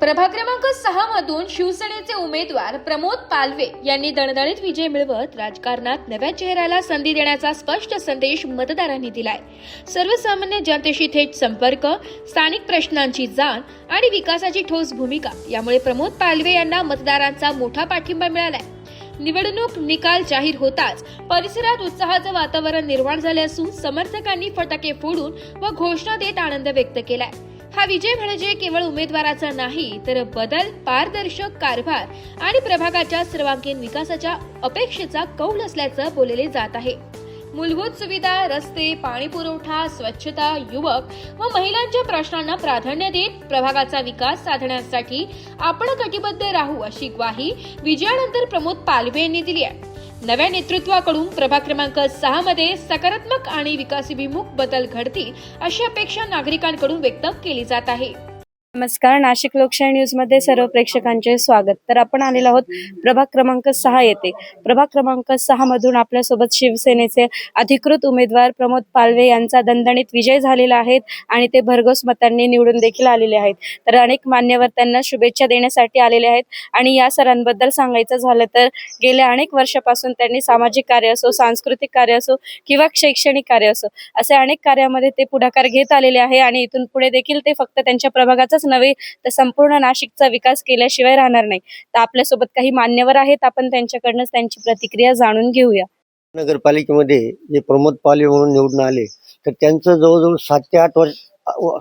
प्रभाग क्रमांक 6 मधून शिवसेनेचे उमेदवार प्रमोद पालवे यांनी दणदणीत विजय मिळवत राजकारणात नव्या चेहऱ्याला संधी देण्याचा स्पष्ट संदेश मतदारांनी दिलाय। सर्वसामान्य जनतेशी थेट संपर्क, स्थानिक प्रश्नांची जाण आणि विकासाची ठोस भूमिका यामुळे प्रमोद पालवे यांना मतदारांचा मोठा पाठिंबा मिळालाय। निवडणूक निकाल जाहीर होताच परिसरात उत्साहाचं वातावरण निर्माण झाले असून समर्थकांनी फटाके फोडून व घोषणा देत आनंद व्यक्त केलाय। हा विजय म्हणजे केवळ उमेदवाराचा नाही तर बदल, पारदर्शक कारभार आणि प्रभागाच्या सर्वांगीण विकासाच्या अपेक्षेचा कौल असल्याचं बोलले जात आहे। मूलभूत सुविधा, रस्ते, पाणी पुरवठा, स्वच्छता, युवक व महिलांच्या प्रश्नांना प्राधान्य देत प्रभागाचा विकास साधण्यासाठी आपण कटिबद्ध राहू अशी ग्वाही विजयानंतर प्रमोद पालवे यांनी दिली आहे। नव्या नेतृत्वाकडून प्रभाग क्रमांक 6 मध्ये सकारात्मक आणि विकासाभिमुख बदल घडतील अशी अपेक्षा नागरिकांकडून व्यक्त केली जात आहे। नमस्कार, नाशिक लोकशाही न्यूज मध्ये सर्व प्रेक्षकांचे स्वागत। तर आपण आलेलो आहोत प्रभाग क्रमांक 6 येथे। प्रभाग क्रमांक 6 मधून आपल्या सोबत शिवसेनेचे अधिकृत उमेदवार प्रमोद पालवे यांचा दणदणीत विजय झालेला आहे आणि ते भरघोस मतांनी निवडून देखील आलेले आहेत। तर अनेक मान्यवर त्यांना शुभेच्छा देण्यासाठी आलेले आहेत आणि या सरांबद्दल सांगायचं झालं तर गेल्या अनेक वर्षापासून त्यांनी सामाजिक कार्य असो, सांस्कृतिक कार्य असो किंवा शैक्षणिक कार्य असो असे अनेक कार्यामध्ये ते पुढाकार घेत आलेले आहे आणि इथून पुढे देखील ते फक्त त्यांच्या प्रभागाचा नव्हे तर संपूर्ण नाशिकचा विकास केल्याशिवाय राहणार नाही। तर आपल्या सोबत काही मान्यवर आहेत, आपण त्यांच्याकडून त्यांची प्रतिक्रिया जाणून घेऊया। नगरपालिकेमध्ये जे प्रमोद पालवे म्हणून निवडून आले तर त्यांचं जवळजवळ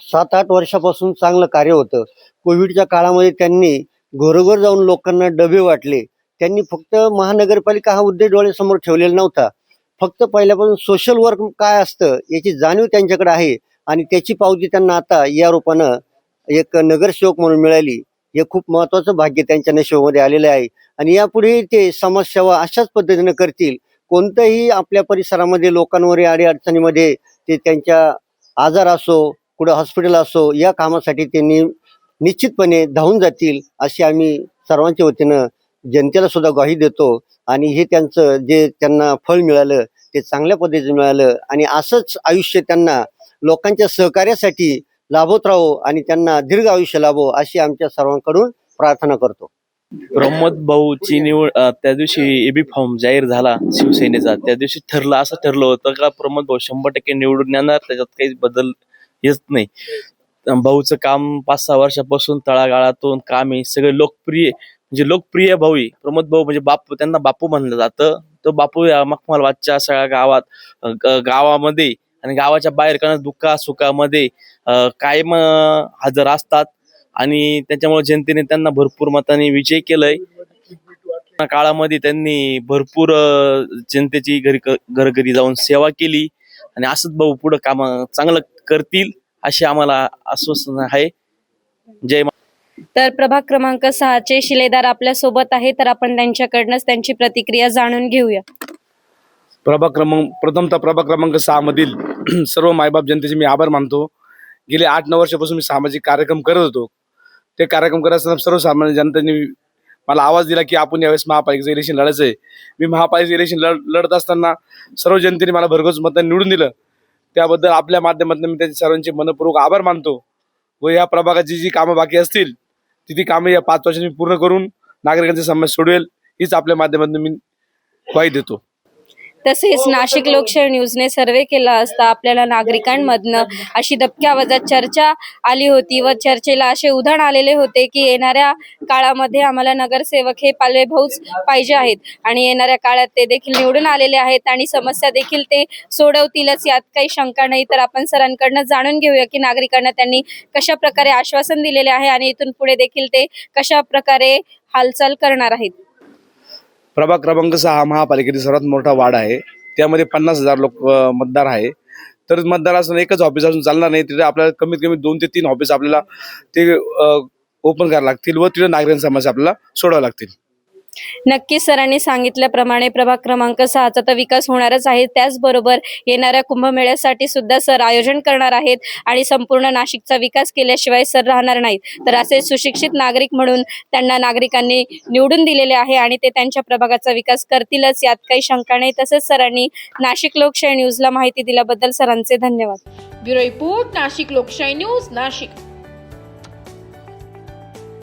7-8 वर्षापासून चांगलं कार्य होतं। कोविडच्या काळामध्ये त्यांनी घरोघर जाऊन लोकांना डबे वाटले। त्यांनी फक्त महानगरपालिका हा उद्देश डोळ्यासमोर ठेवलेला नव्हता, फक्त पहिल्यापासून सोशल वर्क काय असतं याची जाणीव त्यांच्याकडे आहे आणि त्याची पावती त्यांना आता या रूपानं एक नगरसेवक म्हणून मिळाली। हे खूप महत्वाचं भाग्य त्यांच्या नशिबामध्ये आलेलं आहे आणि यापुढे ते समाजसेवा अशाच पद्धतीने करतील। कोणत्याही आपल्या परिसरामध्ये लोकांवर अडीअडचणीमध्ये ते त्यांच्या आजार असो, कुठं हॉस्पिटल असो, या कामासाठी ते निश्चितपणे धावून जातील अशी आम्ही सर्वांच्या वतीनं जनतेला सुद्धा ग्वाही देतो। आणि हे त्यांचं जे त्यांना फळ मिळालं ते चांगल्या पद्धतीने मिळालं आणि असंच आयुष्य त्यांना लोकांच्या सहकार्यासाठी लाभत राहो आणि त्यांना दीर्घ आयुष्य लाभो अशी आमच्या सर्वांकडून प्रार्थना करतो। प्रमोद भाऊची निवड त्या दिवशी एबी फॉर्म जाहीर झाला शिवसेनेचा, त्या दिवशी असं ठरलं होतं का प्रमोद भाऊ 100% निवडून येणार, त्याच्यात काही बदल येत नाही। भाऊचं काम 5-6 वर्षापासून तळागाळातून काम आहे, सगळे लोकप्रिय भाऊ आहे। प्रमोद भाऊ म्हणजे बापू, त्यांना बापू म्हणलं जातं। तो बापू या मखमलवादच्या सगळ्या गावामध्ये आणि गावाच्या बाहेर दुःखा सुखामध्ये कायम हजर असतात आणि त्याच्यामुळे जनतेने त्यांना भरपूर मताने विजय केलाय। काळामध्ये त्यांनी भरपूर जनतेची घरोघरी जाऊन सेवा केली आणि असंच भाऊ पुढे काम चांगलं करतील अशी आम्हाला आश्वासन आहे। जय। तर प्रभाग क्रमांक 6 चे शिलेदार आपल्या सोबत आहे, तर आपण त्यांच्याकडूनच त्यांची प्रतिक्रिया जाणून घेऊया। प्रथमतः प्रभाग क्रमांक 6 मधील सर्व मायबाप जनतेचे मी आभार मानतो। गेले 8-9 वर्षापासून मी सामाजिक कार्यक्रम करत होतो। ते कार्यक्रम करत असताना सर्वसामान्य जनतेने मला आवाज दिला की आपण यावेळेस महापालिकेचं इलेक्शन लढायचं आहे। मी महापालिकेचं इलेक्शन लढत असताना सर्व जनतेने मला भरघोस मतांनी निवडून दिलं। त्याबद्दल आपल्या माध्यमातून मी त्यांचे सर्वांचे मनपूर्वक आभार मानतो व या प्रभागाची जी कामं बाकी असतील ती कामं या 5 वर्षांनी पूर्ण करून नागरिकांचे समस्या सोडवेल हीच आपल्या माध्यमातून मी ग्वाही देतो। तसेच नाशिक लोकशाही न्यूजने सर्वे केला असता आपल्याला नागरिकांमधनं अशी दबक्या आवाजात चर्चा आली होती व चर्चेला असे उधाण आलेले होते की येणाऱ्या काळामध्ये आम्हाला नगरसेवक हे पालवे भाऊच पाहिजे आहेत आणि येणाऱ्या काळात ते देखील निवडून आलेले आहेत आणि समस्या देखील ते सोडवतीलच, यात काही शंका नाही। तर आपण सरांकडनं जाणून घेऊया की नागरिकांना त्यांनी कशा प्रकारे आश्वासन दिलेले आहे आणि इथून पुढे देखील ते कशा प्रकारे हालचाल करणार आहेत। प्रभाग क्रमांक 6 हा महापालिकेतील सर्वात मोठा वार्ड आहे। त्यामध्ये 50,000 लोक मतदार आहे। तर मतदार असताना एकच ऑफिस असून चालणार नाही, तिथे आपल्याला कमीत कमी 2 ते 3 ऑफिस आपल्याला ते ओपन करायला लागतील व तिथे नागरिकांच्या समस्या आपल्याला सोडवाव्या लागतील। नक्की सरांनी सांगितल्याप्रमाणे प्रभाग क्रमांक 6चा तर विकास होणारच आहे, त्याचबरोबर येणाऱ्या कुंभमेळ्यासाठी सुद्धा सर आयोजन करणार आहेत आणि संपूर्ण नाशिकचा विकास केल्याशिवाय सर राहणार नाहीत। तर असे सुशिक्षित नागरिक म्हणून त्यांना नागरिकांनी निवडून दिलेले आहे आणि ते त्यांच्या प्रभागाचा विकास करतीलच, यात काही शंका नाही। तसेच सरांनी नाशिक लोकशाही न्यूजला माहिती दिल्याबद्दल सरांचे धन्यवाद। ब्युरो रिपोर्ट, नाशिक लोकशाही न्यूज, नाशिक।